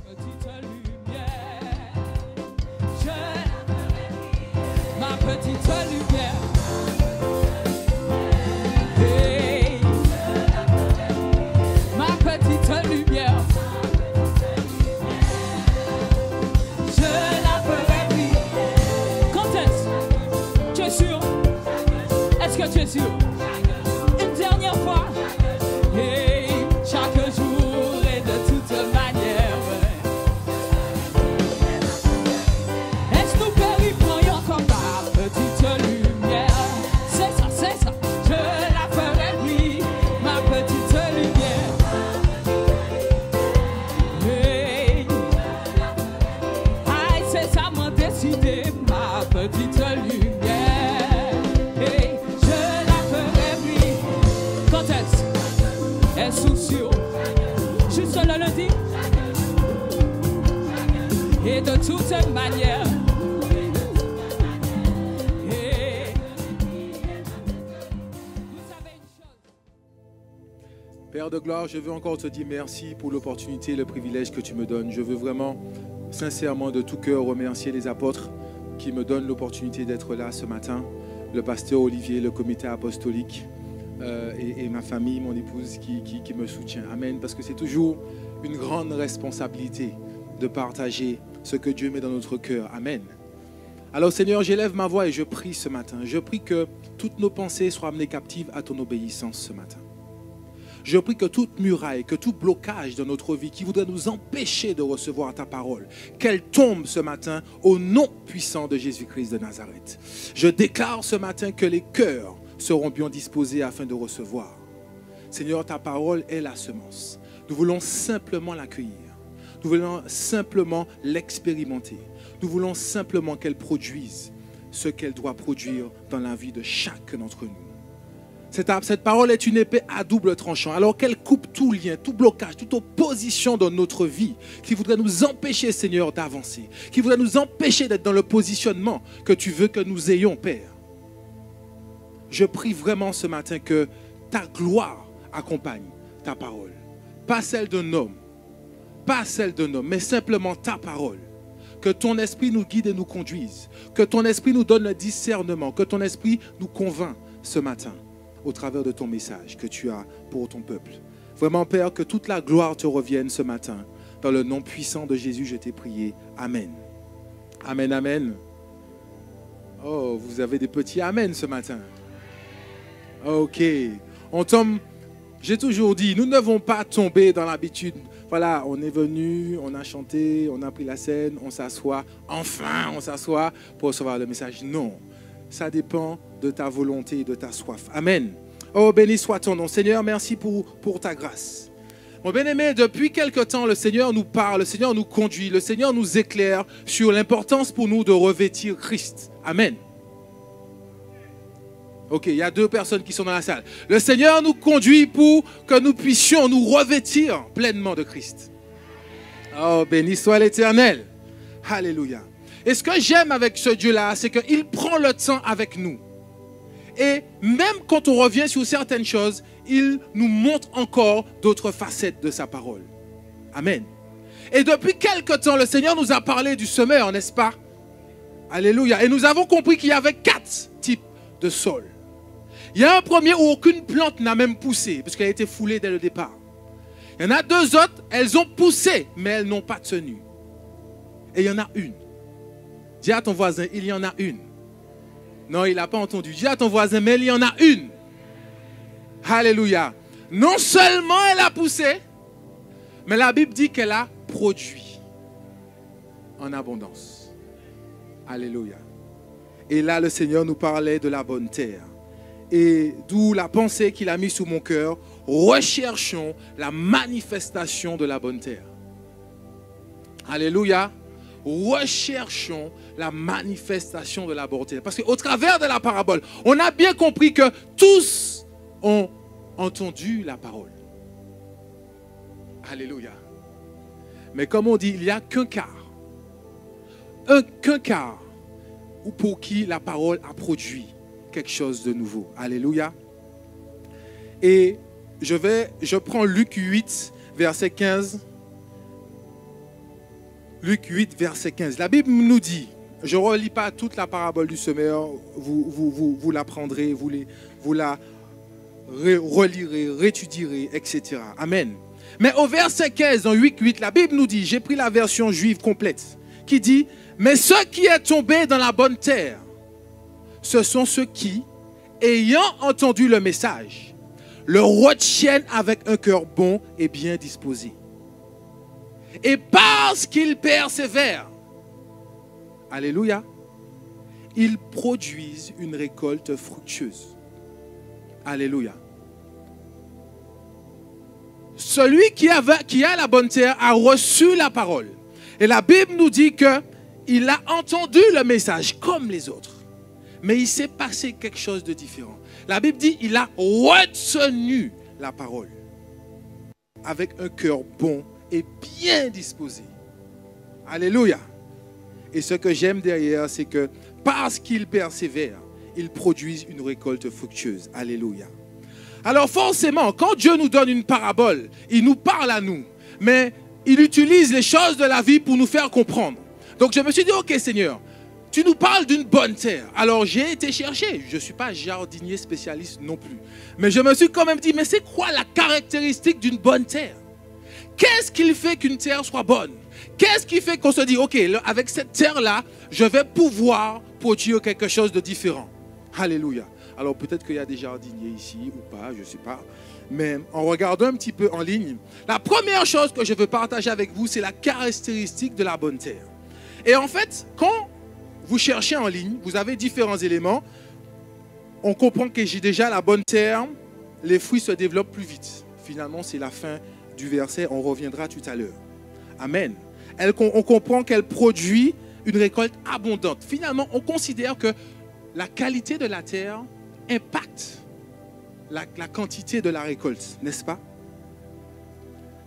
Petite lumière, ma petite lumière. Hey, ma petite lumière. Je la ferai briller. Quand est-ce? Tu es sûr? Est-ce que tu es sûr? Une dernière fois. Hey, chaque jour et de toute manière. Est-ce nous périprions comme ma petite lumière? C'est ça, c'est ça. Je la ferai briller, ma petite lumière. Hey, aïe, c'est ça m'a décidé, ma petite lumière. Hey, je la ferai briller. Quand est-ce? Est soucieux? Juste le lundi. Et de toute manière. Hey, vous savez une chose. Père de gloire, je veux encore te dire merci pour l'opportunité et le privilège que tu me donnes. Je veux vraiment, sincèrement, de tout cœur, remercier les apôtres qui me donnent l'opportunité d'être là ce matin, le pasteur Olivier, le comité apostolique et ma famille, mon épouse qui me soutient. Amen. Parce que c'est toujours une grande responsabilité de partager ce que Dieu met dans notre cœur. Amen. Alors Seigneur, j'élève ma voix et je prie ce matin. Je prie que toutes nos pensées soient amenées captives à ton obéissance ce matin. Je prie que toute muraille, que tout blocage dans notre vie qui voudrait nous empêcher de recevoir ta parole, qu'elle tombe ce matin au nom puissant de Jésus-Christ de Nazareth. Je déclare ce matin que les cœurs seront bien disposés afin de recevoir. Seigneur, ta parole est la semence. Nous voulons simplement l'accueillir. Nous voulons simplement l'expérimenter. Nous voulons simplement qu'elle produise ce qu'elle doit produire dans la vie de chacun d'entre nous. Cette parole est une épée à double tranchant, alors qu'elle coupe tout lien, tout blocage, toute opposition dans notre vie qui voudrait nous empêcher, Seigneur, d'avancer, qui voudrait nous empêcher d'être dans le positionnement que tu veux que nous ayons, Père. Je prie vraiment ce matin que ta gloire accompagne ta parole. Pas celle d'un homme, pas celle d'un homme, mais simplement ta parole. Que ton esprit nous guide et nous conduise. Que ton esprit nous donne le discernement. Que ton esprit nous convainc ce matin au travers de ton message que tu as pour ton peuple. Vraiment, Père, que toute la gloire te revienne ce matin. Dans le nom puissant de Jésus, je t'ai prié. Amen. Amen, amen. Oh, vous avez des petits amen ce matin. Ok. On tombe, j'ai toujours dit, nous ne devons pas tomber dans l'habitude. Voilà, on est venu, on a chanté, on a pris la scène, on s'assoit. Enfin, on s'assoit pour recevoir le message. Non. Ça dépend de ta volonté et de ta soif. Amen. Oh, béni soit ton nom. Seigneur, merci pour ta grâce. Mon bien-aimé, depuis quelque temps, le Seigneur nous parle, le Seigneur nous conduit, le Seigneur nous éclaire sur l'importance pour nous de revêtir Christ. Amen. Ok, il y a 2 personnes qui sont dans la salle. Le Seigneur nous conduit pour que nous puissions nous revêtir pleinement de Christ. Oh, béni soit l'Éternel. Alléluia. Et ce que j'aime avec ce Dieu-là, c'est qu'il prend le temps avec nous. Et même quand on revient sur certaines choses, il nous montre encore d'autres facettes de sa parole. Amen. Et depuis quelque temps, le Seigneur nous a parlé du semeur, n'est-ce pas? Alléluia. Et nous avons compris qu'il y avait 4 types de sol. Il y a un premier où aucune plante n'a même poussé, parce qu'elle a été foulée dès le départ. Il y en a 2 autres, elles ont poussé, mais elles n'ont pas tenu. Et il y en a une. Dis à ton voisin, il y en a une. Non, il n'a pas entendu. Dis à ton voisin, mais il y en a une. Alléluia. Non seulement elle a poussé, mais la Bible dit qu'elle a produit en abondance. Alléluia. Et là, le Seigneur nous parlait de la bonne terre. Et d'où la pensée qu'il a mise sous mon cœur, recherchons la manifestation de la bonne terre. Alléluia. Recherchons la manifestation de la bonne terre. Parce qu'au travers de la parabole, on a bien compris que tous ont entendu la parole. Alléluia. Mais comme on dit, il n'y a qu'un quart. Qu'un quart pour qui la parole a produit quelque chose de nouveau. Alléluia. Et je prends Luc 8, verset 15. Luc 8, verset 15. La Bible nous dit, je ne relis pas toute la parabole du semeur, vous la prendrez, vous la relirez, réétudierez, etc. Amen. Mais au verset 15, dans 8, la Bible nous dit, j'ai pris la version juive complète, qui dit, mais ce qui est tombé dans la bonne terre, ce sont ceux qui, ayant entendu le message, le retiennent avec un cœur bon et bien disposé. Et parce qu'ils persévèrent, alléluia, ils produisent une récolte fructueuse. Alléluia. Celui qui a la bonne terre a reçu la parole. Et la Bible nous dit qu'il a entendu le message comme les autres. Mais il s'est passé quelque chose de différent. La Bible dit qu'il a retenu la parole avec un cœur bon et bien disposé. Alléluia. Et ce que j'aime derrière, c'est que parce qu'ils persévèrent, ils produisent une récolte fructueuse. Alléluia. Alors forcément, quand Dieu nous donne une parabole, il nous parle à nous, mais il utilise les choses de la vie pour nous faire comprendre. Donc je me suis dit, ok Seigneur, tu nous parles d'une bonne terre. Alors j'ai été chercher, je ne suis pas jardinier spécialiste non plus, mais je me suis quand même dit, mais c'est quoi la caractéristique d'une bonne terre? Qu'est-ce qui fait qu'une terre soit bonne? Qu'est-ce qui fait qu'on se dit, ok, avec cette terre-là, je vais pouvoir produire quelque chose de différent? Alléluia. Alors peut-être qu'il y a des jardiniers ici ou pas, je ne sais pas. Mais en regardant un petit peu en ligne, la première chose que je veux partager avec vous, c'est la caractéristique de la bonne terre. Et en fait, quand vous cherchez en ligne, vous avez différents éléments. On comprend que j'ai déjà la bonne terre, les fruits se développent plus vite. Finalement, c'est la fin du verset, on reviendra tout à l'heure. Amen. On comprend qu'elle produit une récolte abondante. Finalement, on considère que la qualité de la terre impacte la quantité de la récolte, n'est-ce pas?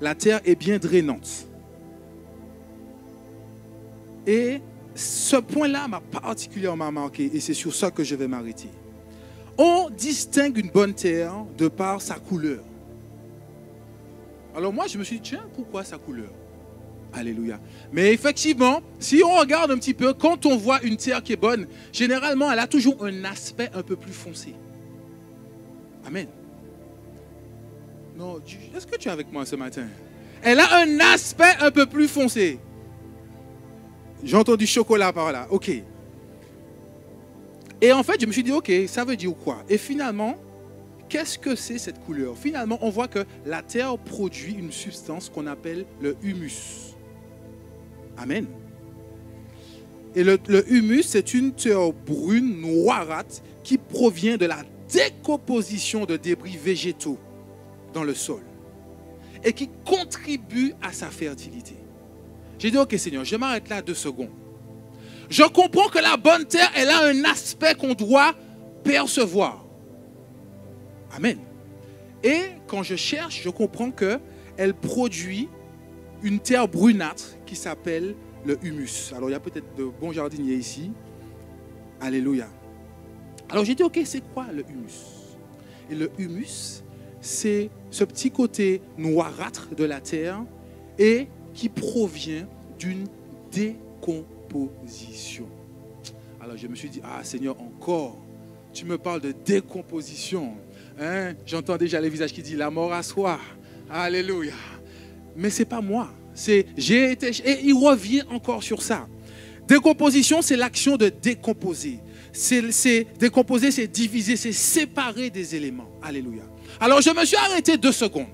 La terre est bien drainante. Et ce point-là m'a particulièrement marqué et c'est sur ça que je vais m'arrêter. On distingue une bonne terre de par sa couleur. Alors moi, je me suis dit, tiens, pourquoi sa couleur? Alléluia. Mais effectivement, si on regarde un petit peu, quand on voit une terre qui est bonne, généralement, elle a toujours un aspect un peu plus foncé. Amen. Non, est-ce que tu es avec moi ce matin? Elle a un aspect un peu plus foncé. J'ai entendu chocolat par là. Ok. Et en fait, je me suis dit, ok, ça veut dire quoi? Et finalement, qu'est-ce que c'est cette couleur? Finalement, on voit que la terre produit une substance qu'on appelle le humus. Amen. Et le humus, c'est une terre brune, noirâtre, qui provient de la décomposition de débris végétaux dans le sol et qui contribue à sa fertilité. J'ai dit, ok Seigneur, je m'arrête là 2 secondes. Je comprends que la bonne terre, elle a un aspect qu'on doit percevoir. Amen. Et quand je cherche, je comprends qu'elle produit une terre brunâtre qui s'appelle le humus. Alors, il y a peut-être de bons jardiniers ici. Alléluia. Alors, j'ai dit, ok, c'est quoi le humus? Et le humus, c'est ce petit côté noirâtre de la terre et qui provient d'une décomposition. Alors, je me suis dit, ah Seigneur, encore, tu me parles de décomposition. Hein? J'entends déjà les visages qui disent la mort à soi. Alléluia. Mais ce n'est pas moi. Et il revient encore sur ça. Décomposition, c'est l'action de décomposer. Décomposer, c'est diviser, c'est séparer des éléments. Alléluia. Alors je me suis arrêté 2 secondes.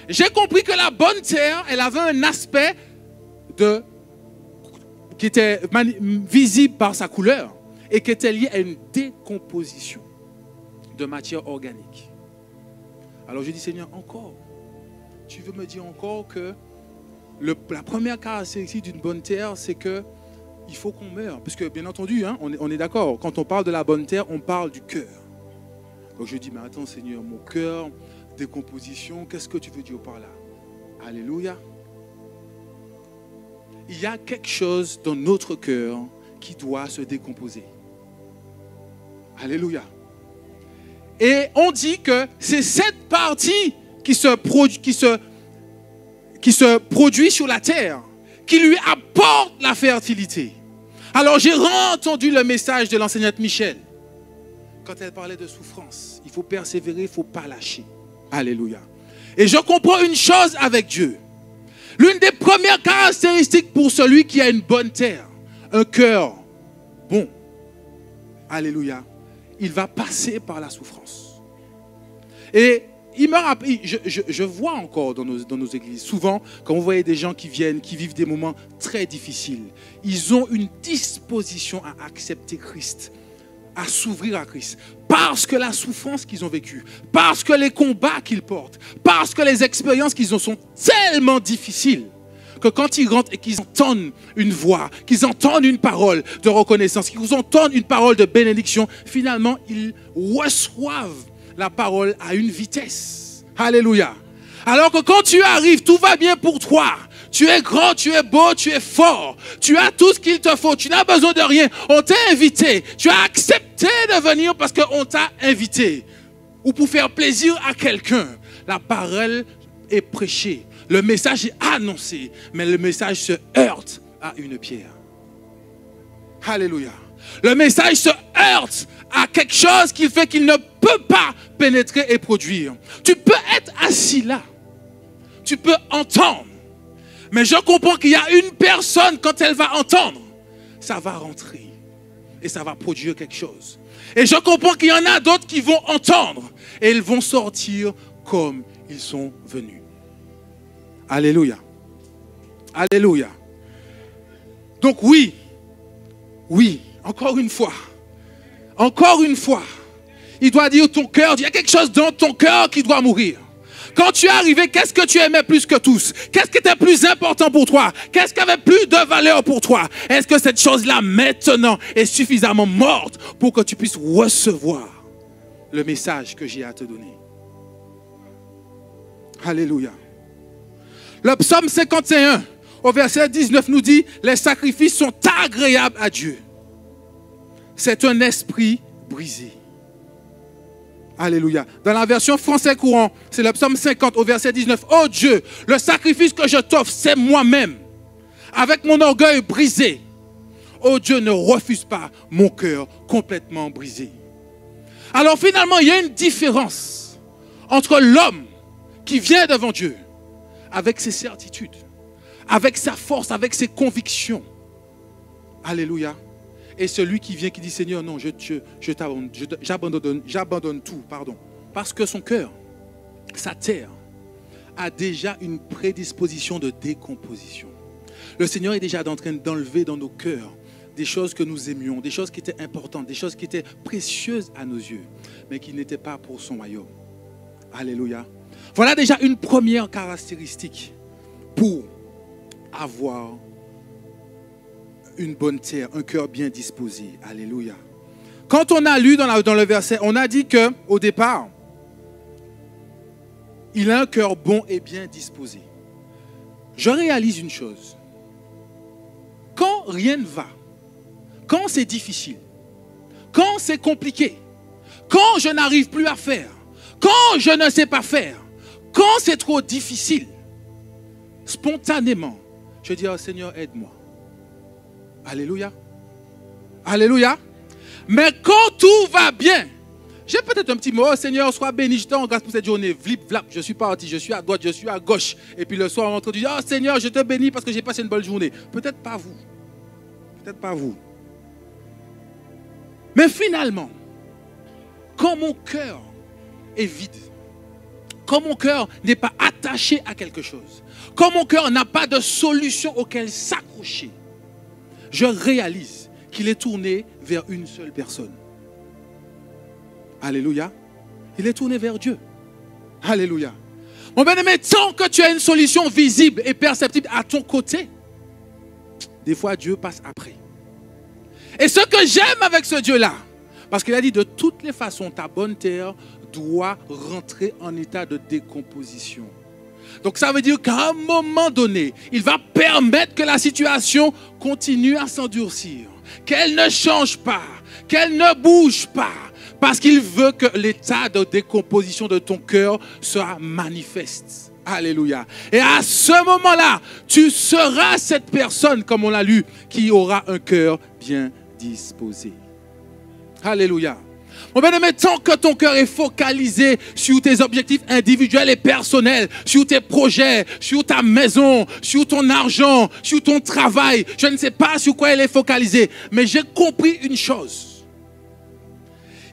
J'ai compris que la bonne terre, elle avait un aspect qui était visible par sa couleur et qui était lié à une décomposition de matière organique. Alors je dis, Seigneur, encore, tu veux me dire encore que la première caractéristique d'une bonne terre, c'est qu'il faut qu'on meure. Parce que bien entendu, hein, on est d'accord, quand on parle de la bonne terre, on parle du cœur. Donc je dis, mais attends Seigneur, mon cœur, décomposition, qu'est-ce que tu veux dire par là? Alléluia. Il y a quelque chose dans notre cœur qui doit se décomposer. Alléluia. Et on dit que c'est cette partie qui se produit sur la terre, qui lui apporte la fertilité. Alors j'ai entendu le message de l'enseignante Michel. Quand elle parlait de souffrance, il faut persévérer, il ne faut pas lâcher. Alléluia. Et je comprends une chose avec Dieu. L'une des premières caractéristiques pour celui qui a une bonne terre, un cœur bon, alléluia, il va passer par la souffrance. Et il me rappelle, je vois encore dans nos églises, souvent, quand vous voyez des gens qui viennent, qui vivent des moments très difficiles, ils ont une disposition à accepter Christ, à s'ouvrir à Christ, parce que la souffrance qu'ils ont vécue, parce que les combats qu'ils portent, parce que les expériences qu'ils ont sont tellement difficiles, que quand ils rentrent et qu'ils entendent une voix, qu'ils entendent une parole de reconnaissance, qu'ils entendent une parole de bénédiction, finalement, ils reçoivent la parole à une vitesse. Alléluia. Alors que quand tu arrives, tout va bien pour toi. Tu es grand, tu es beau, tu es fort. Tu as tout ce qu'il te faut. Tu n'as besoin de rien. On t'a invité. Tu as accepté de venir parce qu'on t'a invité. Ou pour faire plaisir à quelqu'un. La parole est prêchée. Le message est annoncé. Mais le message se heurte à une pierre. Alléluia. Le message se heurte à quelque chose qui fait qu'il ne peut pas pénétrer et produire. Tu peux être assis là. Tu peux entendre. Mais je comprends qu'il y a une personne, quand elle va entendre, ça va rentrer. Et ça va produire quelque chose. Et je comprends qu'il y en a d'autres qui vont entendre. Et ils vont sortir comme ils sont venus. Alléluia. Alléluia. Donc oui, encore une fois, il doit dire ton cœur, il y a quelque chose dans ton cœur qui doit mourir. Quand tu es arrivé, qu'est-ce que tu aimais plus que tous? Qu'est-ce qui était plus important pour toi? Qu'est-ce qui avait plus de valeur pour toi? Est-ce que cette chose-là maintenant est suffisamment morte pour que tu puisses recevoir le message que j'ai à te donner? Alléluia. Le psaume 51, au verset 19, nous dit « Les sacrifices sont agréables à Dieu. C'est un esprit brisé. » Alléluia. Dans la version français courant, c'est le psaume 50 au verset 19. « Oh Dieu, le sacrifice que je t'offre, c'est moi-même, avec mon orgueil brisé. Oh Dieu, ne refuse pas mon cœur complètement brisé. » Alors finalement, il y a une différence entre l'homme qui vient devant Dieu avec ses certitudes, avec sa force, avec ses convictions. Alléluia. Et celui qui vient, qui dit, Seigneur, non, j'abandonne tout, pardon. Parce que son cœur, sa terre, a déjà une prédisposition de décomposition. Le Seigneur est déjà en train d'enlever dans nos cœurs des choses que nous aimions, des choses qui étaient importantes, des choses qui étaient précieuses à nos yeux, mais qui n'étaient pas pour son royaume. Alléluia. Voilà déjà une première caractéristique pour avoir une bonne terre, un cœur bien disposé. Alléluia. Quand on a lu dans le verset, on a dit qu'au départ, il a un cœur bon et bien disposé. Je réalise une chose. Quand rien ne va, quand c'est difficile, quand c'est compliqué, quand je n'arrive plus à faire, quand je ne sais pas faire, quand c'est trop difficile, spontanément, je dis, oh, Seigneur, aide-moi. Alléluia. Alléluia. Mais quand tout va bien, j'ai peut-être un petit mot, oh, Seigneur, sois béni, je te rends grâce pour cette journée. Vlip, vlap, je suis parti, je suis à droite, je suis à gauche. Et puis le soir, on rentre, je dis, oh Seigneur, je te bénis parce que j'ai passé une bonne journée. Peut-être pas vous. Peut-être pas vous. Mais finalement, quand mon cœur est vide, quand mon cœur n'est pas attaché à quelque chose, quand mon cœur n'a pas de solution auquel s'accrocher, je réalise qu'il est tourné vers une seule personne. Alléluia. Il est tourné vers Dieu. Alléluia. Mon bien-aimé, tant que tu as une solution visible et perceptible à ton côté, des fois Dieu passe après. Et ce que j'aime avec ce Dieu-là, parce qu'il a dit de toutes les façons, ta bonne terre doit rentrer en état de décomposition. Donc ça veut dire qu'à un moment donné, il va permettre que la situation continue à s'endurcir, qu'elle ne change pas, qu'elle ne bouge pas, parce qu'il veut que l'état de décomposition de ton cœur soit manifeste. Alléluia. Et à ce moment-là, tu seras cette personne, comme on l'a lu, qui aura un cœur bien disposé. Alléluia. Mon bien-aimé, tant que ton cœur est focalisé sur tes objectifs individuels et personnels, sur tes projets, sur ta maison, sur ton argent, sur ton travail, je ne sais pas sur quoi il est focalisé, mais j'ai compris une chose.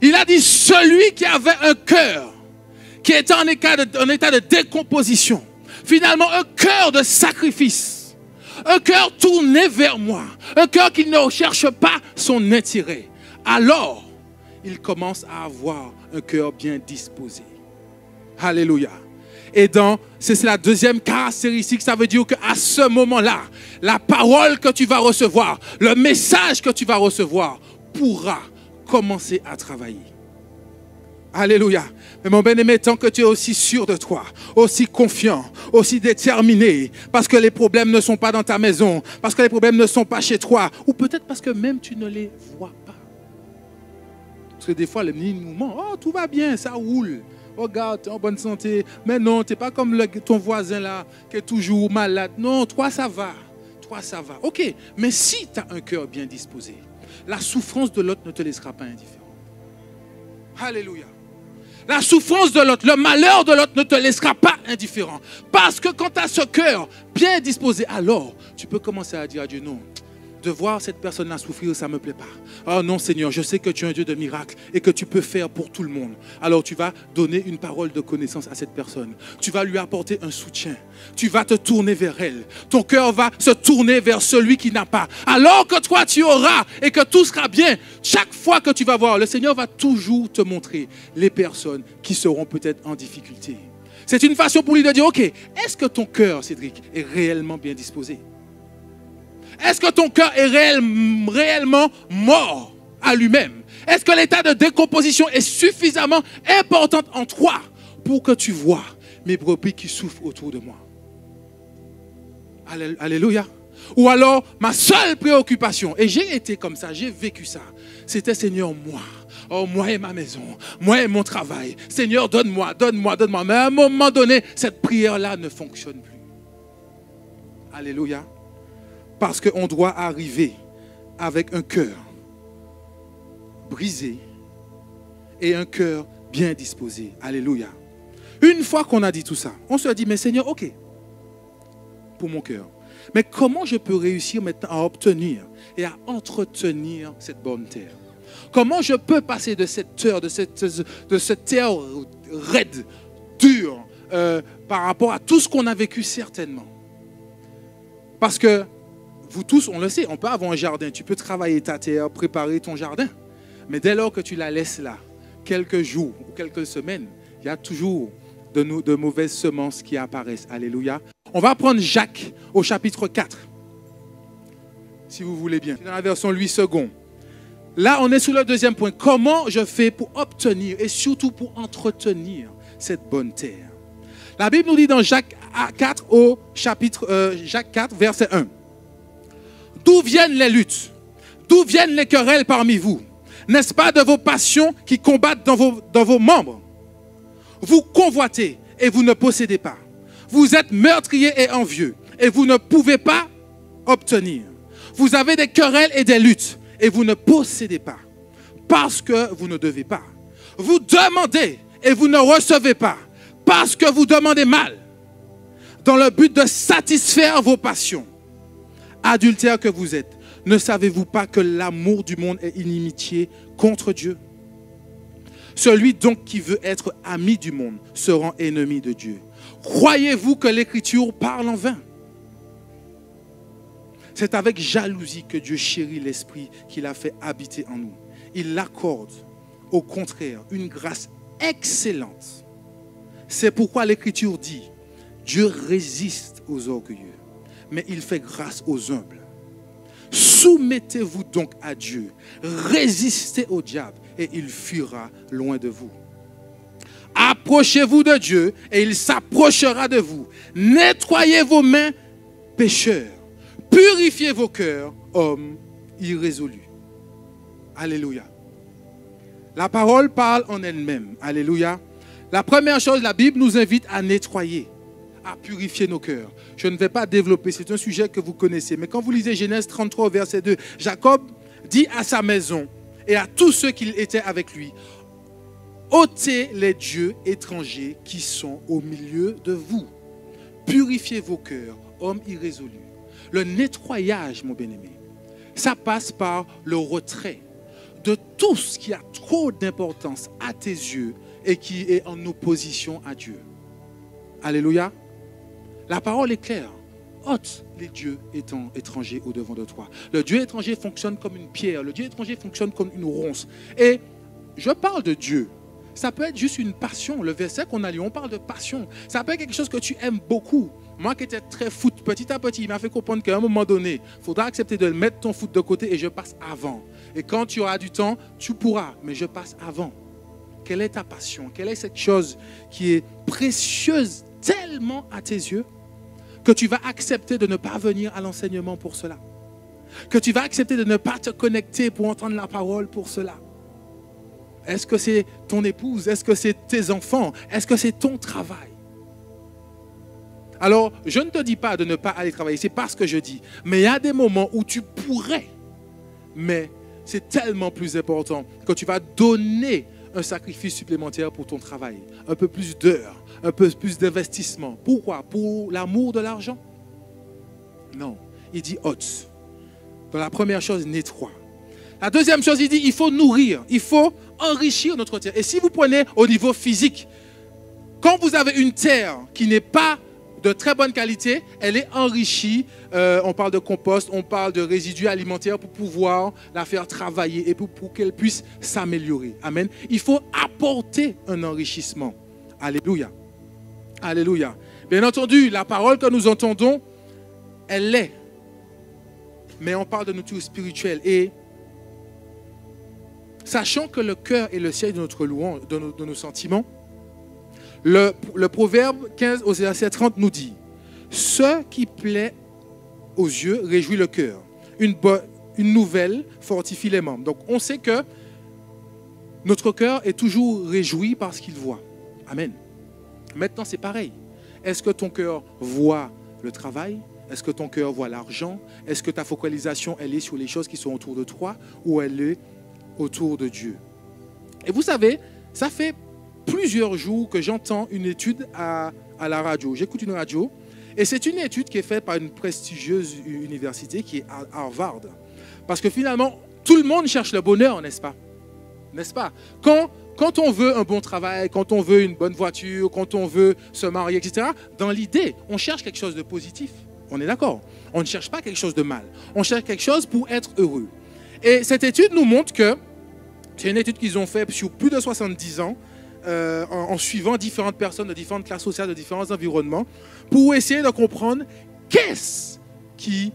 Il a dit, celui qui avait un cœur qui était en état de décomposition, finalement un cœur de sacrifice, un cœur tourné vers moi, un cœur qui ne cherche pas son intérêt, alors il commence à avoir un cœur bien disposé. Alléluia. Et c'est la deuxième caractéristique, ça veut dire qu'à ce moment-là, la parole que tu vas recevoir, le message que tu vas recevoir pourra commencer à travailler. Alléluia. Mais mon bien-aimé, tant que tu es aussi sûr de toi, aussi confiant, aussi déterminé, parce que les problèmes ne sont pas dans ta maison, parce que les problèmes ne sont pas chez toi, ou peut-être parce que même tu ne les vois pas. Parce que des fois, les petits mouvements, oh, tout va bien, ça roule. Regarde, tu es en bonne santé. Mais non, tu n'es pas comme ton voisin là, qui est toujours malade. Non, toi, ça va. Toi, ça va. Ok, mais si tu as un cœur bien disposé, la souffrance de l'autre ne te laissera pas indifférent. Alléluia. La souffrance de l'autre, le malheur de l'autre ne te laissera pas indifférent. Parce que quand tu as ce cœur bien disposé, alors tu peux commencer à dire à Dieu, non, de voir cette personne-là souffrir, ça ne me plaît pas. Oh non Seigneur, je sais que tu es un Dieu de miracles et que tu peux faire pour tout le monde. Alors tu vas donner une parole de connaissance à cette personne. Tu vas lui apporter un soutien. Tu vas te tourner vers elle. Ton cœur va se tourner vers celui qui n'a pas. Alors que toi tu auras et que tout sera bien, chaque fois que tu vas voir, le Seigneur va toujours te montrer les personnes qui seront peut-être en difficulté. C'est une façon pour lui de dire, ok, est-ce que ton cœur, Cédric, est réellement bien disposé? Est-ce que ton cœur est réellement mort à lui-même? Est-ce que l'état de décomposition est suffisamment important en toi pour que tu vois mes brebis qui souffrent autour de moi? Alléluia. Ou alors, ma seule préoccupation, et j'ai été comme ça, j'ai vécu ça, c'était Seigneur, moi. Oh, moi et ma maison, moi et mon travail. Seigneur, donne-moi, donne-moi, donne-moi. Mais à un moment donné, cette prière-là ne fonctionne plus. Alléluia. Parce qu'on doit arriver avec un cœur brisé et un cœur bien disposé. Alléluia. Une fois qu'on a dit tout ça, on se dit, mais Seigneur, ok, pour mon cœur. Mais comment je peux réussir maintenant à obtenir et à entretenir cette bonne terre? Comment je peux passer de cette terre, de cette terre raide, dure, par rapport à tout ce qu'on a vécu certainement? Parce que vous tous, on le sait, on peut avoir un jardin. Tu peux travailler ta terre, préparer ton jardin. Mais dès lors que tu la laisses là, quelques jours ou quelques semaines, il y a toujours de mauvaises semences qui apparaissent. Alléluia. On va prendre Jacques au chapitre 4. Si vous voulez bien. Dans la version Louis II. Là, on est sur le deuxième point. Comment je fais pour obtenir et surtout pour entretenir cette bonne terre? La Bible nous dit dans Jacques 4, au chapitre Jacques 4, verset 1. D'où viennent les luttes? D'où viennent les querelles parmi vous? N'est-ce pas de vos passions qui combattent dans vos membres? Vous convoitez et vous ne possédez pas. Vous êtes meurtriers et envieux et vous ne pouvez pas obtenir. Vous avez des querelles et des luttes et vous ne possédez pas parce que vous ne devez pas. Vous demandez et vous ne recevez pas parce que vous demandez mal dans le but de satisfaire vos passions. Adultères que vous êtes, ne savez-vous pas que l'amour du monde est inimitié contre Dieu? Celui donc qui veut être ami du monde se rend ennemi de Dieu. Croyez-vous que l'Écriture parle en vain? C'est avec jalousie que Dieu chérit l'Esprit qu'il a fait habiter en nous. Il l'accorde, au contraire, une grâce excellente. C'est pourquoi l'Écriture dit, Dieu résiste aux orgueilleux, mais il fait grâce aux humbles. Soumettez-vous donc à Dieu, résistez au diable et il fuira loin de vous. Approchez-vous de Dieu et il s'approchera de vous. Nettoyez vos mains, pécheurs. Purifiez vos cœurs, hommes irrésolus. Alléluia. La parole parle en elle-même. Alléluia. La première chose, la Bible nous invite à nettoyer, à purifier nos cœurs. Je ne vais pas développer, c'est un sujet que vous connaissez. Mais quand vous lisez Genèse 33, verset 2, Jacob dit à sa maison et à tous ceux qui étaient avec lui, ôtez les dieux étrangers qui sont au milieu de vous. Purifiez vos cœurs, hommes irrésolus. Le nettoyage, mon bien-aimé, ça passe par le retrait de tout ce qui a trop d'importance à tes yeux et qui est en opposition à Dieu. Alléluia. La parole est claire. Ôte les dieux étrangers au-devant de toi. Le Dieu étranger fonctionne comme une pierre. Le Dieu étranger fonctionne comme une ronce. Et je parle de Dieu. Ça peut être juste une passion. Le verset qu'on a lu, on parle de passion. Ça peut être quelque chose que tu aimes beaucoup. Moi qui étais très foot, petit à petit, il m'a fait comprendre qu'à un moment donné, il faudra accepter de mettre ton foot de côté et je passe avant. Et quand tu auras du temps, tu pourras, mais je passe avant. Quelle est ta passion? Quelle est cette chose qui est précieuse tellement à tes yeux que tu vas accepter de ne pas venir à l'enseignement pour cela? Que tu vas accepter de ne pas te connecter pour entendre la parole pour cela? Est-ce que c'est ton épouse? Est-ce que c'est tes enfants? Est-ce que c'est ton travail? Alors, je ne te dis pas de ne pas aller travailler, c'est pas ce que je dis. Mais il y a des moments où tu pourrais, mais c'est tellement plus important que tu vas donner un sacrifice supplémentaire pour ton travail. Un peu plus d'heures, un peu plus d'investissement. Pourquoi? Pour l'amour de l'argent? Non, il dit ôte. Dans la première chose, nettoie. La deuxième chose, il dit il faut nourrir, il faut enrichir notre terre. Et si vous prenez au niveau physique, quand vous avez une terre qui n'est pas de très bonne qualité, elle est enrichie. On parle de compost, on parle de résidus alimentaires pour pouvoir la faire travailler et pour qu'elle puisse s'améliorer. Amen. Il faut apporter un enrichissement. Alléluia. Alléluia. Bien entendu, la parole que nous entendons, elle l'est. Mais on parle de nourriture spirituelle. Et sachant que le cœur est le siège de notre louange, de nos sentiments, le proverbe 15 au verset 30 nous dit « Ce qui plaît aux yeux réjouit le cœur. Une nouvelle fortifie les membres. » Donc on sait que notre cœur est toujours réjoui par ce qu'il voit. Amen. Maintenant c'est pareil. Est-ce que ton cœur voit le travail? Est-ce que ton cœur voit l'argent? Est-ce que ta focalisation elle est sur les choses qui sont autour de toi ou elle est autour de Dieu? Et vous savez, ça fait plusieurs jours que j'entends une étude à la radio. J'écoute une radio et c'est une étude qui est faite par une prestigieuse université qui est à Harvard. Parce que finalement, tout le monde cherche le bonheur, n'est-ce pas? N'est-ce pas? Quand on veut un bon travail, quand on veut une bonne voiture, quand on veut se marier, etc., dans l'idée, on cherche quelque chose de positif. On est d'accord? On ne cherche pas quelque chose de mal. On cherche quelque chose pour être heureux. Et cette étude nous montre que, c'est une étude qu'ils ont faite sur plus de 70 ans, en suivant différentes personnes de différentes classes sociales, de différents environnements, pour essayer de comprendre qu'est-ce qui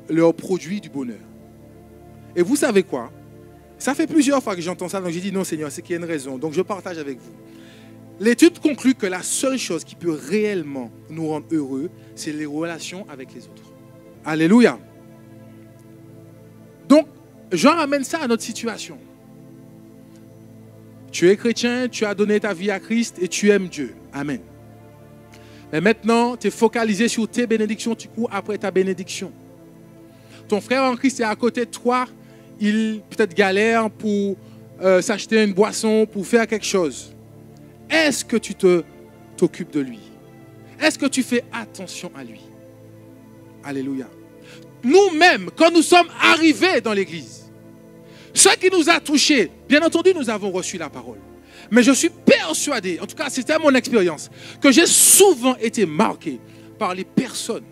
leur produit du bonheur. Et vous savez quoi? Ça fait plusieurs fois que j'entends ça, donc j'ai dit non Seigneur, c'est qu'il y a une raison, donc je partage avec vous. L'étude conclut que la seule chose qui peut réellement nous rendre heureux, c'est les relations avec les autres. Alléluia. Donc, je ramène ça à notre situation. Tu es chrétien, tu as donné ta vie à Christ et tu aimes Dieu. Amen. Mais maintenant, tu es focalisé sur tes bénédictions, tu cours après ta bénédiction. Ton frère en Christ est à côté de toi, il peut-être galère pour s'acheter une boisson, pour faire quelque chose. Est-ce que tu t'occupes de lui? Est-ce que tu fais attention à lui? Alléluia. Nous-mêmes, quand nous sommes arrivés dans l'église, ce qui nous a touchés, bien entendu, nous avons reçu la parole. Mais je suis persuadé, en tout cas, c'était mon expérience, que j'ai souvent été marqué par les personnes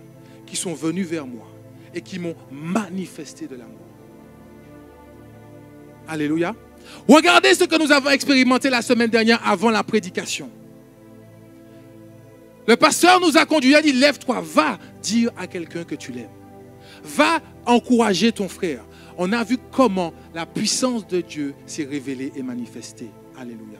qui sont venues vers moi et qui m'ont manifesté de l'amour. Alléluia. Regardez ce que nous avons expérimenté la semaine dernière avant la prédication. Le pasteur nous a conduits, il a dit, lève-toi, va dire à quelqu'un que tu l'aimes. Va encourager ton frère. On a vu comment la puissance de Dieu s'est révélée et manifestée. Alléluia.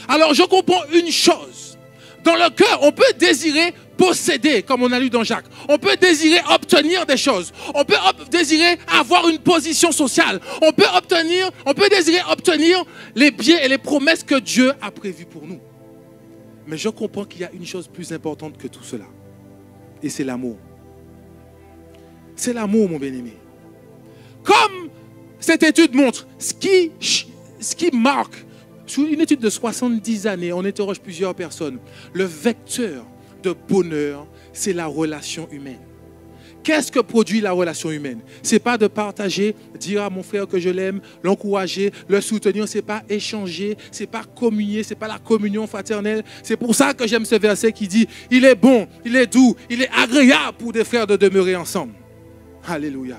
Alors je comprends une chose. Dans le cœur, on peut désirer posséder, comme on a lu dans Jacques. On peut désirer obtenir des choses. On peut désirer avoir une position sociale. On peut désirer obtenir les biens et les promesses que Dieu a prévues pour nous. Mais je comprends qu'il y a une chose plus importante que tout cela. Et c'est l'amour. C'est l'amour, mon bien-aimé. Comme cette étude montre, ce qui marque, sur une étude de 70 années, on interroge plusieurs personnes, le vecteur de bonheur, c'est la relation humaine. Qu'est-ce que produit la relation humaine? Ce n'est pas de partager, dire à mon frère que je l'aime, l'encourager, le soutenir, ce n'est pas échanger, ce n'est pas communier, ce n'est pas la communion fraternelle. C'est pour ça que j'aime ce verset qui dit, il est bon, il est doux, il est agréable pour des frères de demeurer ensemble. Alléluia.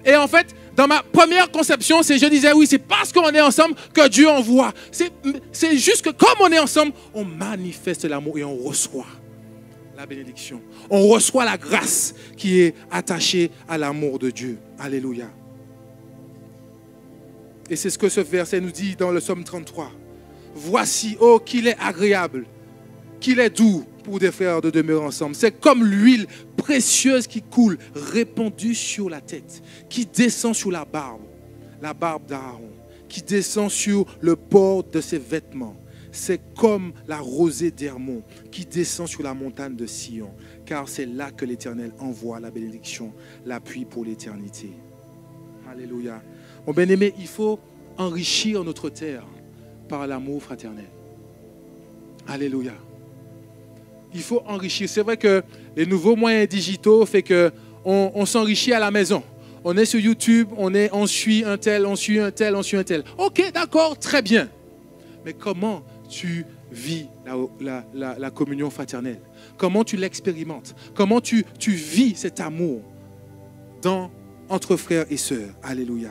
Et en fait, dans ma première conception, je disais, oui, c'est parce qu'on est ensemble que Dieu envoie. C'est juste que comme on est ensemble, on manifeste l'amour et on reçoit la bénédiction. On reçoit la grâce qui est attachée à l'amour de Dieu. Alléluia. Et c'est ce que ce verset nous dit dans le psaume 33. Voici, oh, qu'il est agréable, qu'il est doux pour des frères de demeurer ensemble. C'est comme l'huile précieuse qui coule, répandue sur la tête, qui descend sur la barbe d'Aaron, qui descend sur le bord de ses vêtements. C'est comme la rosée d'Hermon qui descend sur la montagne de Sion, car c'est là que l'Éternel envoie la bénédiction, l'appui pour l'éternité. Alléluia. Mon bien-aimé, il faut enrichir notre terre par l'amour fraternel. Alléluia. Il faut enrichir. C'est vrai que les nouveaux moyens digitaux font qu'on s'enrichit à la maison. On est sur YouTube, on suit un tel, on suit un tel, on suit un tel. Ok, d'accord, très bien. Mais comment tu vis la communion fraternelle? Comment tu l'expérimentes? Comment tu vis cet amour entre frères et sœurs? Alléluia.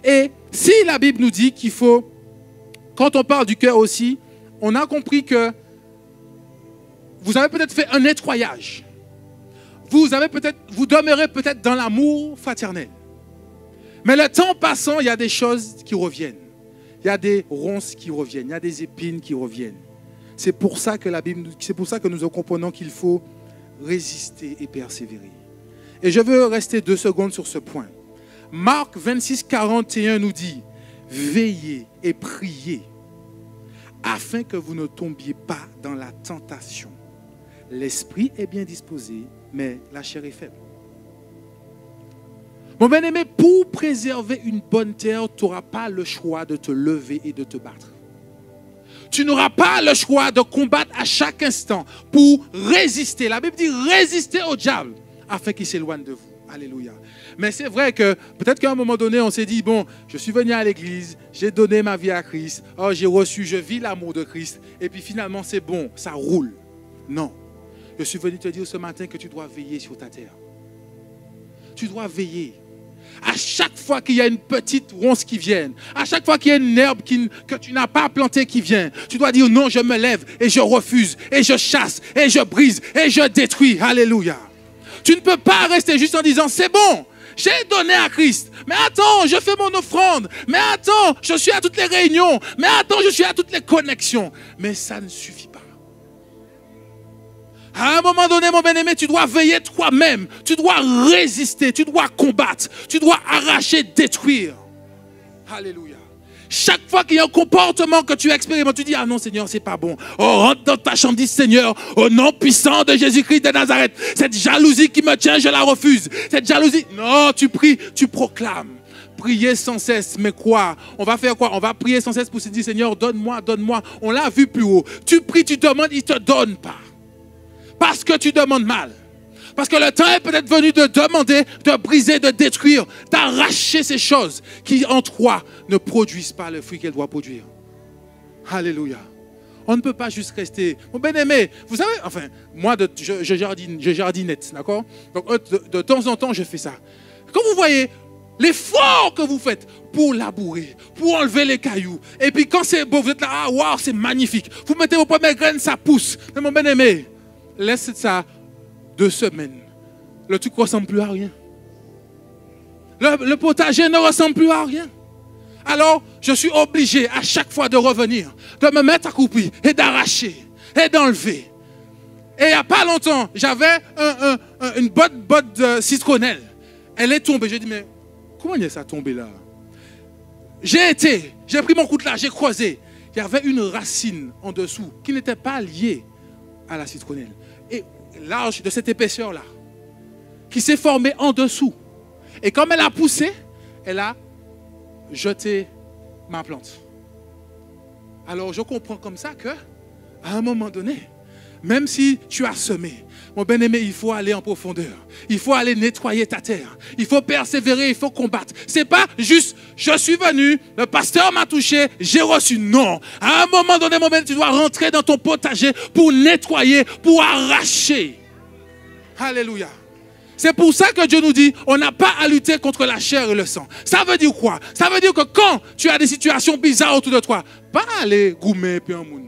Et si la Bible nous dit qu'il faut, quand on parle du cœur aussi, on a compris que vous avez peut-être fait un nettoyage. Vous demeurez peut-être dans l'amour fraternel. Mais le temps passant, il y a des choses qui reviennent. Il y a des ronces qui reviennent. Il y a des épines qui reviennent. C'est pour ça que nous comprenons qu'il faut résister et persévérer. Et je veux rester 2 secondes sur ce point. Marc 26, 41 nous dit, veillez et priez afin que vous ne tombiez pas dans la tentation. L'esprit est bien disposé, mais la chair est faible. Mon bien-aimé, pour préserver une bonne terre, tu n'auras pas le choix de te lever et de te battre. Tu n'auras pas le choix de combattre à chaque instant pour résister. La Bible dit résister au diable afin qu'il s'éloigne de vous. Alléluia. Mais c'est vrai que peut-être qu'à un moment donné, on s'est dit, bon, je suis venu à l'église, j'ai donné ma vie à Christ, oh, je vis l'amour de Christ, et puis finalement c'est bon, ça roule. Non. Je suis venu te dire ce matin que tu dois veiller sur ta terre. Tu dois veiller. À chaque fois qu'il y a une petite ronce qui vient, à chaque fois qu'il y a une herbe que tu n'as pas plantée qui vient, tu dois dire non, je me lève et je refuse, et je chasse, et je brise, et je détruis. Alléluia. Tu ne peux pas rester juste en disant c'est bon, j'ai donné à Christ, mais attends, je fais mon offrande, mais attends, je suis à toutes les réunions, mais attends, je suis à toutes les connexions. Mais ça ne suffit pas. À un moment donné, mon bien-aimé, tu dois veiller toi-même. Tu dois résister, tu dois combattre, tu dois arracher, détruire. Alléluia. Chaque fois qu'il y a un comportement que tu expérimentes, tu dis, ah non Seigneur, c'est pas bon. Oh, rentre dans ta chambre, dis Seigneur, au nom puissant de Jésus-Christ de Nazareth, cette jalousie qui me tient, je la refuse. Cette jalousie, non, tu pries, tu proclames. Prier sans cesse, mais quoi? On va faire quoi? On va prier sans cesse pour se dire, Seigneur, donne-moi, donne-moi. On l'a vu plus haut. Tu pries, tu demandes, il ne te donne pas. Parce que tu demandes mal. Parce que le temps est peut-être venu de demander, de briser, de détruire, d'arracher ces choses qui en toi ne produisent pas le fruit qu'elles doivent produire. Alléluia. On ne peut pas juste rester. Mon bien-aimé, vous savez, enfin, moi, je jardinette, d'accord? Donc, de temps en temps, je fais ça. Quand vous voyez l'effort que vous faites pour labourer, pour enlever les cailloux, et puis quand c'est beau, vous êtes là, ah, waouh, c'est magnifique. Vous mettez vos premières graines, ça pousse. Mais mon bien-aimé, laisse ça 2 semaines. Le truc ne ressemble plus à rien. Le potager ne ressemble plus à rien. Alors, je suis obligé à chaque fois de revenir, de me mettre accroupi et d'arracher et d'enlever. Et il n'y a pas longtemps, j'avais une botte de citronnelle. Elle est tombée. J'ai dit, mais comment est-ce ça tombé là? J'ai pris mon coutelas, j'ai creusé. Il y avait une racine en dessous qui n'était pas liée à la citronnelle. Et large, de cette épaisseur-là, qui s'est formée en dessous. Et comme elle a poussé, elle a jeté ma plante. Alors je comprends comme ça que, à un moment donné, même si tu as semé, mon bien-aimé, il faut aller en profondeur. Il faut aller nettoyer ta terre. Il faut persévérer, il faut combattre. C'est pas juste, je suis venu, le pasteur m'a touché, j'ai reçu. Non. À un moment donné, mon bien-aimé, tu dois rentrer dans ton potager pour nettoyer, pour arracher. Alléluia. C'est pour ça que Dieu nous dit, on n'a pas à lutter contre la chair et le sang. Ça veut dire quoi? Ça veut dire que quand tu as des situations bizarres autour de toi, pas aller goumer puis un moun.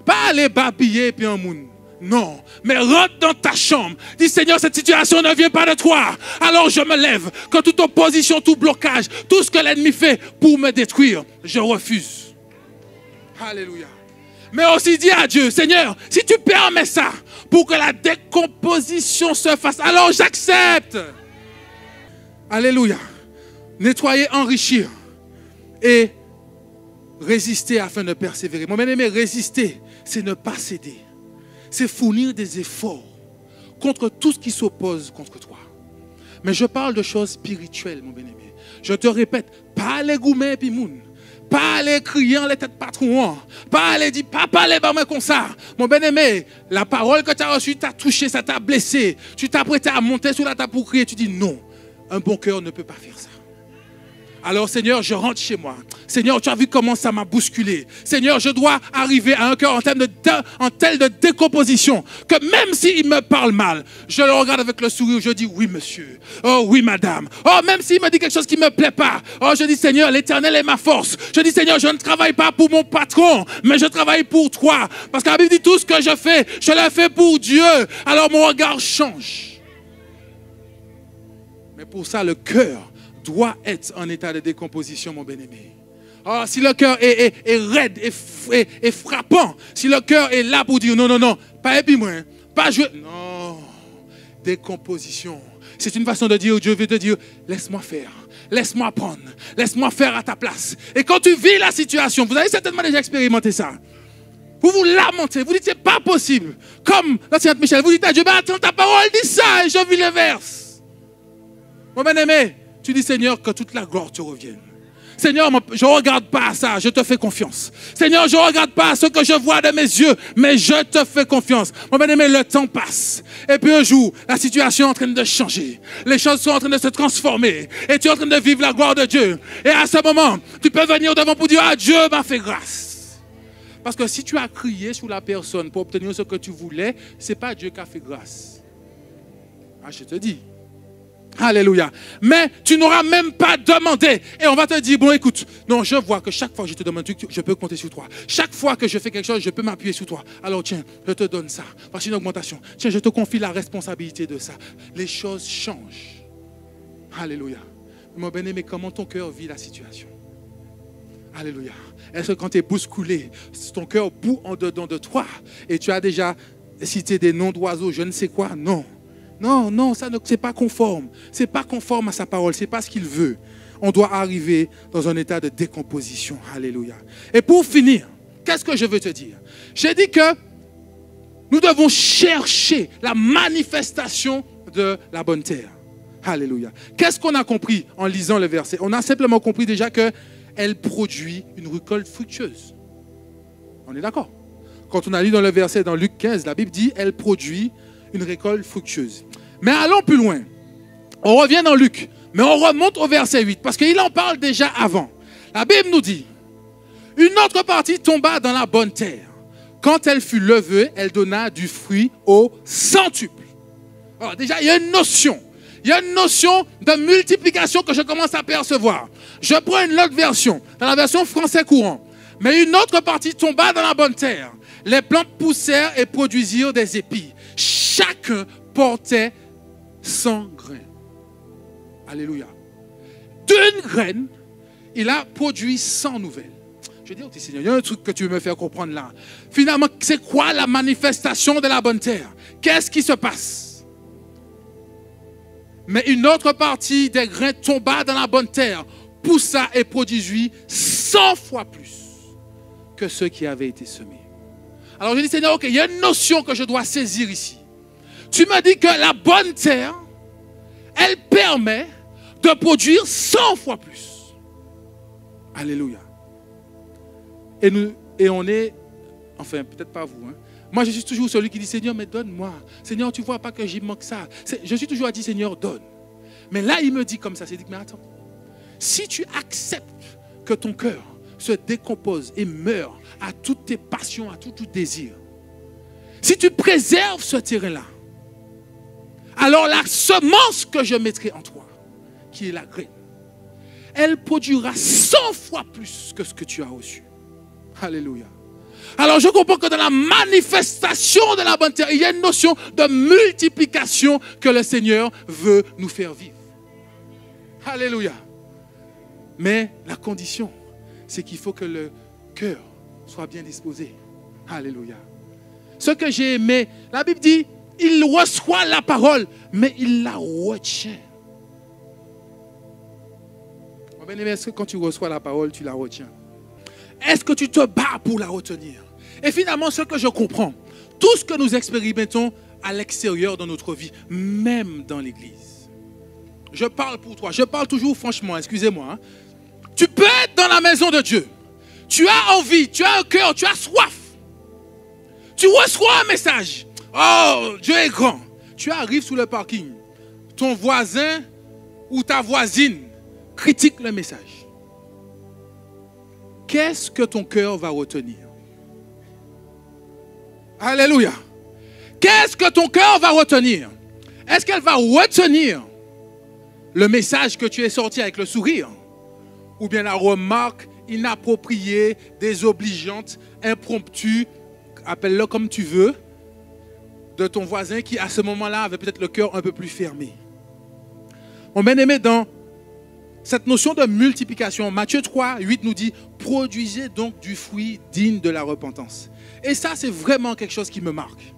Pas aller babiller puis un moun. Non, mais rentre dans ta chambre. Dis, Seigneur, cette situation ne vient pas de toi. Alors je me lève. Que toute opposition, tout blocage, tout ce que l'ennemi fait pour me détruire, je refuse. Alléluia. Mais aussi dis à Dieu, Seigneur, si tu permets ça pour que la décomposition se fasse, alors j'accepte. Alléluia. Nettoyer, enrichir et résister afin de persévérer. Mon bien-aimé, résister, c'est ne pas céder. C'est fournir des efforts contre tout ce qui s'oppose contre toi. Mais je parle de choses spirituelles, mon bien-aimé. Je te répète, pas aller goumer puis moun. Pas aller crier en les têtes patron. Pas aller dire, papa, allez, bah, moi comme ça. Mon bien-aimé, la parole que tu as reçue t'a touché, ça t'a blessé. Tu t'apprêtais à monter sur la table pour crier. Tu dis non, un bon cœur ne peut pas faire ça. Alors Seigneur, je rentre chez moi. Seigneur, tu as vu comment ça m'a bousculé. Seigneur, je dois arriver à un cœur en tel de décomposition que même s'il me parle mal, je le regarde avec le sourire, je dis oui monsieur, oh oui madame. Oh même s'il me dit quelque chose qui ne me plaît pas, oh je dis Seigneur, l'Éternel est ma force. Je dis Seigneur, je ne travaille pas pour mon patron, mais je travaille pour toi. Parce que la Bible dit tout ce que je fais, je le fais pour Dieu. Alors mon regard change. Mais pour ça, le cœur doit être en état de décomposition, mon bien-aimé. Oh, si le cœur est raide et frappant, si le cœur est là pour dire non, non, non, pas épi moi, pas jouer. Non, décomposition. C'est une façon de dire, Dieu veut te dire, laisse-moi faire, laisse-moi prendre, laisse-moi faire à ta place. Et quand tu vis la situation, vous avez certainement déjà expérimenté ça. Vous vous lamentez, vous dites, c'est pas possible. Comme l'enseignante Michel, vous dites à Dieu, ben attends, ta parole dit ça et je vis le verse. Mon bien-aimé, tu dis, Seigneur, que toute la gloire te revienne. Seigneur, je ne regarde pas à ça, je te fais confiance. Seigneur, je ne regarde pas à ce que je vois de mes yeux, mais je te fais confiance. Mon bien-aimé, le temps passe. Et puis un jour, la situation est en train de changer. Les choses sont en train de se transformer. Et tu es en train de vivre la gloire de Dieu. Et à ce moment, tu peux venir devant pour dire, ah, Dieu m'a fait grâce. Parce que si tu as crié sur la personne pour obtenir ce que tu voulais, ce n'est pas Dieu qui a fait grâce. Ah, je te dis. Alléluia. Mais tu n'auras même pas demandé. Et on va te dire, bon écoute, non, je vois que chaque fois que je te demande, je peux compter sur toi. Chaque fois que je fais quelque chose, je peux m'appuyer sur toi. Alors tiens, je te donne ça. Voici une augmentation. Tiens, je te confie la responsabilité de ça. Les choses changent. Alléluia. Mon bien-aimé, comment ton cœur vit la situation? Alléluia. Est-ce que quand tu es bousculé, ton cœur bout en dedans de toi et tu as déjà cité des noms d'oiseaux, je ne sais quoi? Non. Non, non, ça c'est pas conforme. C'est pas conforme à sa parole. C'est pas ce qu'il veut. On doit arriver dans un état de décomposition. Alléluia. Et pour finir, qu'est-ce que je veux te dire? J'ai dit que nous devons chercher la manifestation de la bonne terre. Alléluia. Qu'est-ce qu'on a compris en lisant le verset? On a simplement compris déjà qu'elle produit une récolte fructueuse. On est d'accord? Quand on a lu dans le verset dans Luc 15, la Bible dit elle produit une récolte fructueuse. Mais allons plus loin. On revient dans Luc, mais on remonte au verset 8, parce qu'il en parle déjà avant. La Bible nous dit, une autre partie tomba dans la bonne terre. Quand elle fut levée, elle donna du fruit au centuple. Alors déjà, il y a une notion. Il y a une notion de multiplication que je commence à percevoir. Je prends une autre version, dans la version français courant. Mais une autre partie tomba dans la bonne terre. Les plantes poussèrent et produisirent des épis. Chacun portait 100 grains. Alléluia. D'une graine, il a produit 100 nouvelles. Je vais dire, Seigneur, il y a un truc que tu veux me faire comprendre là. Finalement, c'est quoi la manifestation de la bonne terre? Qu'est-ce qui se passe? Mais une autre partie des grains tomba dans la bonne terre, poussa et produisit 100 fois plus que ceux qui avaient été semés. Alors je dis, Seigneur, ok, il y a une notion que je dois saisir ici. Tu me dis que la bonne terre, elle permet de produire 100 fois plus. Alléluia. Et on est, enfin peut-être pas vous, hein. Moi je suis toujours celui qui dit Seigneur, mais donne-moi. Seigneur, tu ne vois pas que j'y manque ça. Je suis toujours à dire Seigneur, donne. Mais là il me dit comme ça, c'est dit, mais attends, si tu acceptes que ton cœur se décompose et meurt à toutes tes passions, à tout désir, si tu préserves ce terrain-là, alors la semence que je mettrai en toi, qui est la graine, elle produira 100 fois plus que ce que tu as reçu. Alléluia. Alors je comprends que dans la manifestation de la bonne terre, il y a une notion de multiplication que le Seigneur veut nous faire vivre. Alléluia. Mais la condition, c'est qu'il faut que le cœur soit bien disposé. Alléluia. Ce que j'ai aimé, la Bible dit, il reçoit la parole, mais il la retient. Bien-aimé, est-ce que quand tu reçois la parole, tu la retiens? Est-ce que tu te bats pour la retenir? Et finalement, ce que je comprends, tout ce que nous expérimentons à l'extérieur de notre vie, même dans l'église. Je parle pour toi, je parle toujours franchement, excusez-moi. Hein. Tu peux être dans la maison de Dieu. Tu as envie, tu as un cœur, tu as soif. Tu reçois un message. Oh, Dieu est grand. Tu arrives sous le parking. Ton voisin ou ta voisine critique le message. Qu'est-ce que ton cœur va retenir? Alléluia. Qu'est-ce que ton cœur va retenir? Est-ce qu'elle va retenir le message que tu es sorti avec le sourire? Ou bien la remarque inappropriée, désobligeante, impromptue, appelle-le comme tu veux, de ton voisin qui à ce moment-là avait peut-être le cœur un peu plus fermé. Mon bien-aimé, dans cette notion de multiplication, Matthieu 3, 8 nous dit « Produisez donc du fruit digne de la repentance ». Et ça, c'est vraiment quelque chose qui me marque.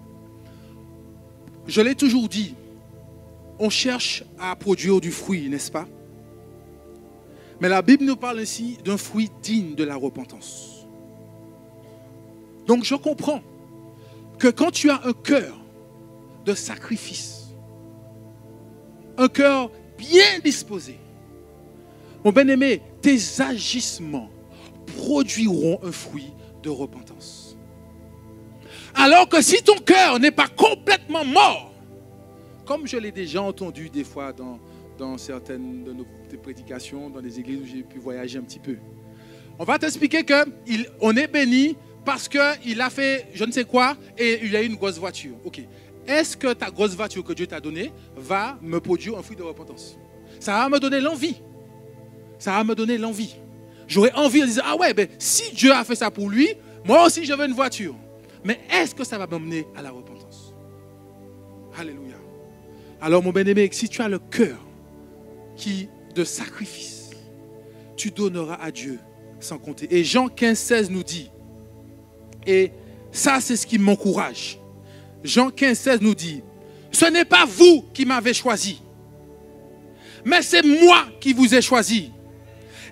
Je l'ai toujours dit, on cherche à produire du fruit, n'est-ce pas? Mais la Bible nous parle ici d'un fruit digne de la repentance. Donc je comprends que quand tu as un cœur de sacrifice, un cœur bien disposé, mon bien-aimé, tes agissements produiront un fruit de repentance. Alors que si ton cœur n'est pas complètement mort, comme je l'ai déjà entendu des fois dans certaines de nos prédications, dans des églises où j'ai pu voyager un petit peu, on va t'expliquer qu'on est béni parce qu'il a fait je ne sais quoi et il a eu une grosse voiture. Ok. Est-ce que ta grosse voiture que Dieu t'a donnée va me produire un fruit de repentance? Ça va me donner l'envie. Ça va me donner l'envie. J'aurais envie de dire, ah ouais, ben, si Dieu a fait ça pour lui, moi aussi je veux une voiture. Mais est-ce que ça va m'emmener à la repentance? Alléluia. Alors mon bien-aimé, si tu as le cœur de sacrifice, tu donneras à Dieu sans compter. Et Jean 15, 16 nous dit, et ça c'est ce qui m'encourage. Jean 15, 16 nous dit, ce n'est pas vous qui m'avez choisi, mais c'est moi qui vous ai choisi.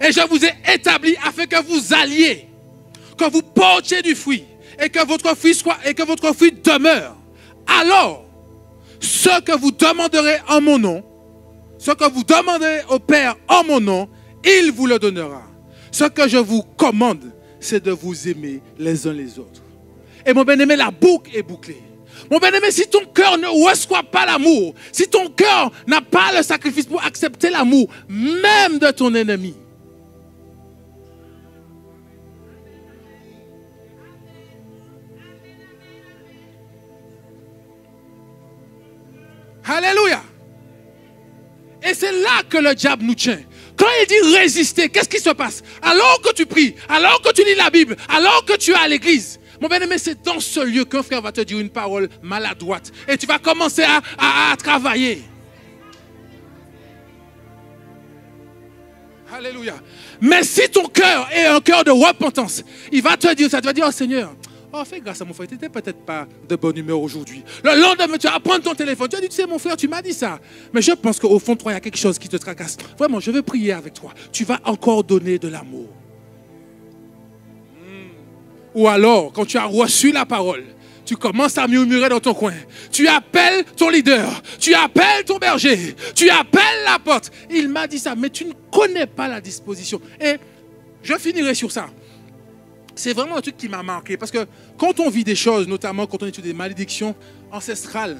Et je vous ai établi afin que vous alliez, que vous portiez du fruit et que votre fruit demeure. Alors, ce que vous demanderez en mon nom, ce que vous demanderez au Père en mon nom, il vous le donnera. Ce que je vous commande, c'est de vous aimer les uns les autres. Et mon bien-aimé, la boucle est bouclée. Mon bien-aimé, si ton cœur ne reçoit pas l'amour, si ton cœur n'a pas le sacrifice pour accepter l'amour, même de ton ennemi, alléluia. Et c'est là que le diable nous tient. Quand il dit résister, qu'est-ce qui se passe? Alors que tu pries, alors que tu lis la Bible, alors que tu es à l'église, mon bien-aimé, c'est dans ce lieu qu'un frère va te dire une parole maladroite. Et tu vas commencer à travailler. Alléluia. Mais si ton cœur est un cœur de repentance, il va te dire ça, tu vas dire, oh Seigneur, oh, fais grâce à mon frère, tu n'étais peut-être pas de bonne humeur aujourd'hui. Le lendemain, tu vas prendre ton téléphone. Tu vas dire, tu sais, mon frère, tu m'as dit ça. Mais je pense qu'au fond de toi, il y a quelque chose qui te tracasse. Vraiment, je veux prier avec toi. Tu vas encore donner de l'amour. Ou alors, quand tu as reçu la parole, tu commences à murmurer dans ton coin. Tu appelles ton leader, tu appelles ton berger, tu appelles la porte. Il m'a dit ça, mais tu ne connais pas la disposition. Et je finirai sur ça. C'est vraiment un truc qui m'a marqué. Parce que quand on vit des choses, notamment quand on étudie des malédictions ancestrales,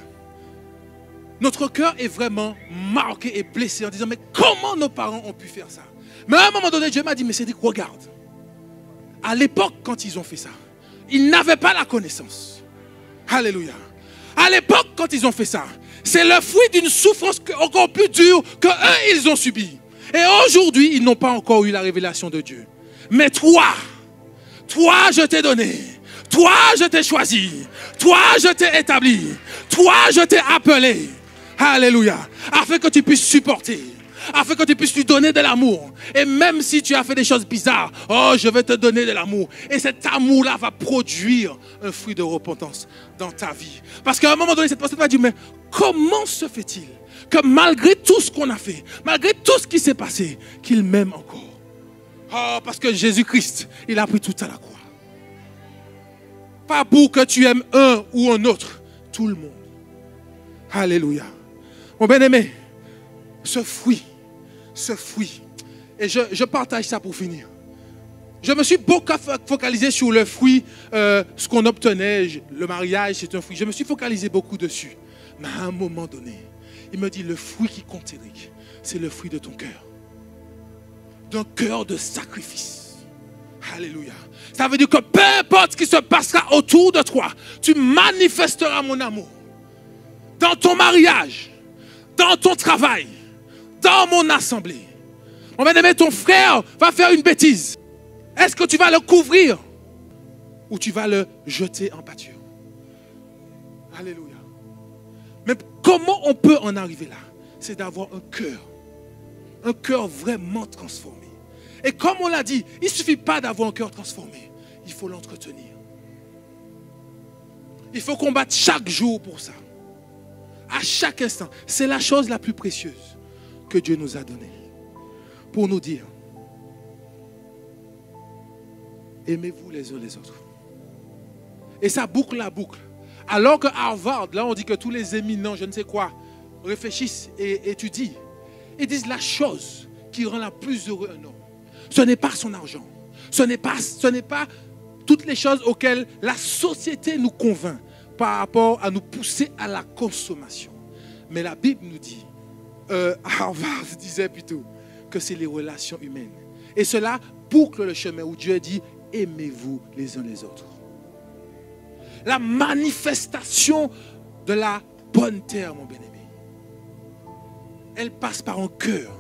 notre cœur est vraiment marqué et blessé en disant, mais comment nos parents ont pu faire ça? Mais à un moment donné, Dieu m'a dit, mais Cédric, regarde. À l'époque, quand ils ont fait ça, ils n'avaient pas la connaissance. Alléluia. À l'époque, quand ils ont fait ça, c'est le fruit d'une souffrance encore plus dure que eux, ils ont subi. Et aujourd'hui, ils n'ont pas encore eu la révélation de Dieu. Mais toi, je t'ai donné. Toi, je t'ai choisi. Toi, je t'ai établi. Toi, je t'ai appelé. Alléluia. Afin que tu puisses supporter. Afin que tu puisses lui donner de l'amour. Et même si tu as fait des choses bizarres, oh, je vais te donner de l'amour. Et cet amour-là va produire un fruit de repentance dans ta vie. Parce qu'à un moment donné, cette personne va dire, mais comment se fait-il que malgré tout ce qu'on a fait, malgré tout ce qui s'est passé, qu'il m'aime encore? Oh, parce que Jésus-Christ, il a pris tout à la croix. Pas pour que tu aimes un ou un autre, tout le monde. Alléluia. Mon bien-aimé, ce fruit, et je partage ça pour finir. Je me suis beaucoup focalisé sur le fruit, ce qu'on obtenait, le mariage, c'est un fruit. Je me suis focalisé beaucoup dessus. Mais à un moment donné, il me dit, le fruit qui compte, Cédric, c'est le fruit de ton cœur. D'un cœur de sacrifice. Alléluia. Ça veut dire que peu importe ce qui se passera autour de toi, tu manifesteras mon amour. Dans ton mariage, dans ton travail, dans mon assemblée. On va aimer ton frère va faire une bêtise. Est-ce que tu vas le couvrir ou tu vas le jeter en pâture? Alléluia. Mais comment on peut en arriver là? C'est d'avoir un cœur vraiment transformé. Et comme on l'a dit, il ne suffit pas d'avoir un cœur transformé. Il faut l'entretenir. Il faut combattre chaque jour pour ça. À chaque instant. C'est la chose la plus précieuse que Dieu nous a donnée. Pour nous dire, aimez-vous les uns les autres. Et ça boucle la boucle. Alors que Harvard, là on dit que tous les éminents, je ne sais quoi, réfléchissent et étudient. Ils disent la chose qui rend la plus heureux un homme. Ce n'est pas son argent. Ce n'est pas toutes les choses auxquelles la société nous convainc par rapport à nous pousser à la consommation. Mais la Bible nous dit, Harvard disait plutôt, que c'est les relations humaines. Et cela boucle le chemin où Dieu dit, aimez-vous les uns les autres. La manifestation de la bonne terre, mon bien-aimé, elle passe par un cœur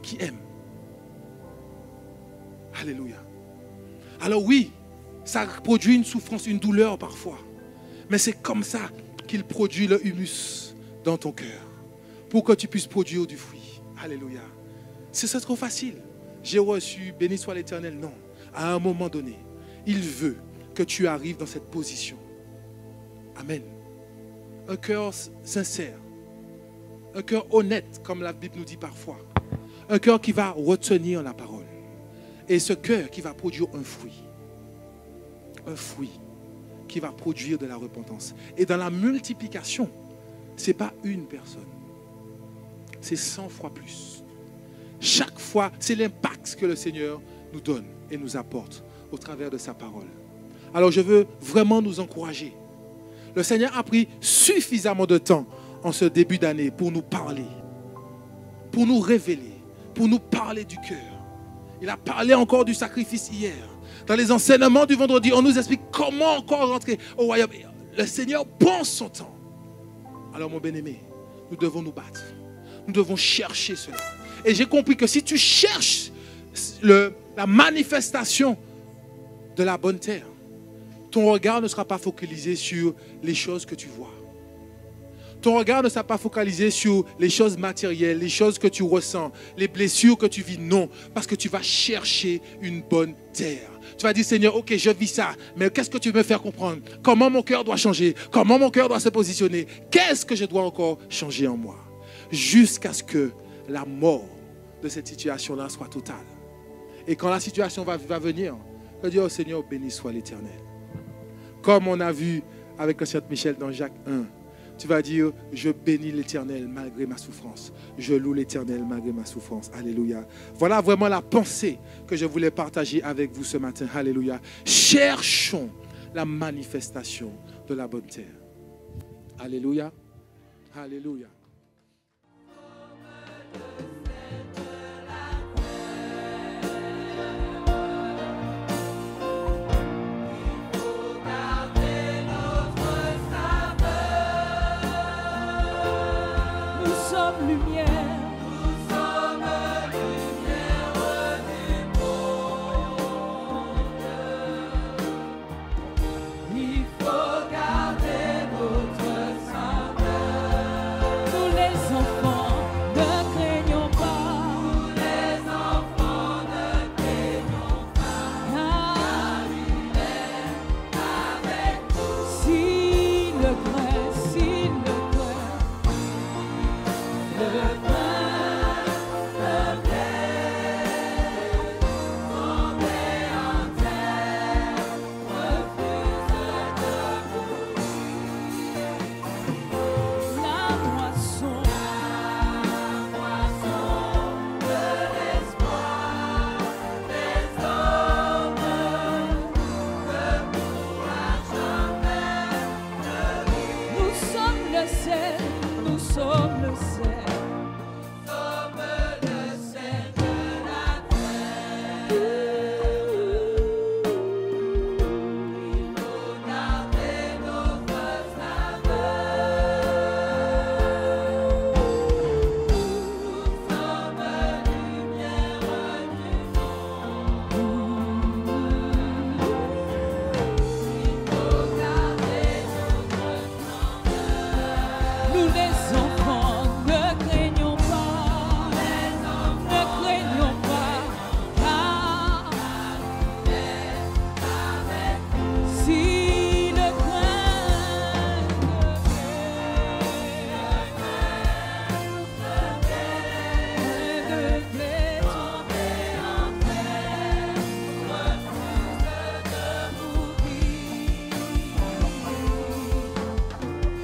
qui aime. Alléluia. Alors oui, ça produit une souffrance, une douleur parfois. Mais c'est comme ça qu'il produit le humus dans ton cœur. Pour que tu puisses produire du fruit. Alléluia. C'est trop facile. J'ai reçu, béni soit l'Éternel. Non. À un moment donné, il veut que tu arrives dans cette position. Amen. Un cœur sincère. Un cœur honnête, comme la Bible nous dit parfois. Un cœur qui va retenir la parole. Et ce cœur qui va produire un fruit. Un fruit qui va produire de la repentance. Et dans la multiplication, ce n'est pas une personne. C'est 100 fois plus. Chaque fois, c'est l'impact que le Seigneur nous donne et nous apporte au travers de sa parole. Alors je veux vraiment nous encourager. Le Seigneur a pris suffisamment de temps en ce début d'année pour nous parler, pour nous révéler, pour nous parler du cœur. Il a parlé encore du sacrifice hier. Dans les enseignements du vendredi, on nous explique comment encore rentrer au royaume. Le Seigneur prend son temps. Alors mon bien-aimé, nous devons nous battre. Nous devons chercher cela. Et j'ai compris que si tu cherches la manifestation de la bonne terre, ton regard ne sera pas focalisé sur les choses que tu vois. Ton regard ne sera pas focalisé sur les choses matérielles, les choses que tu ressens, les blessures que tu vis. Non, parce que tu vas chercher une bonne terre. Tu vas dire, Seigneur, ok, je vis ça, mais qu'est-ce que tu veux me faire comprendre? Comment mon cœur doit changer? Comment mon cœur doit se positionner? Qu'est-ce que je dois encore changer en moi? Jusqu'à ce que la mort de cette situation-là soit totale. Et quand la situation va venir, je dis, oh Seigneur, béni soit l'Éternel. Comme on a vu avec la Sainte Michel dans Jacques 1. Tu vas dire, je bénis l'Éternel malgré ma souffrance. Je loue l'Éternel malgré ma souffrance. Alléluia. Voilà vraiment la pensée que je voulais partager avec vous ce matin. Alléluia. Cherchons la manifestation de la bonne terre. Alléluia. Alléluia. Lumière. Nous sommes lumière du monde. Il faut garder notre saveur. Nous les enfants, ne craignons pas. Nous les enfants, ne craignons pas. Car il est avec nous. S'il le craint, s'il le craint. Le pain, le blé, tombé en terre, refuse de mourir. La moisson De l'espoir des hommes ne pourra jamais fleurir. nous sommes le sel, nous sommes le sel. Comme le sel de la terre, il faut garder notre saveur. Nous sommes lumière du monde. Il faut garder notre saveur. Nous les enfants, ne craignons pas. Ne craignons pas. Car si le craint de blé tombé en terre, Refuse de mourir.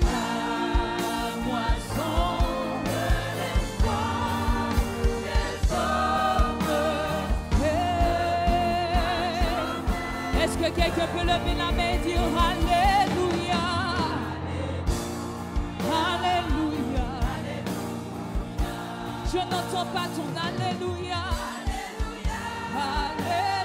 la moisson De l'espoir des hommes. Est-ce que quelqu'un peut lever la main et dire Alléluia? Alléluia. Je n'entends pas ton Alléluia. Alléluia.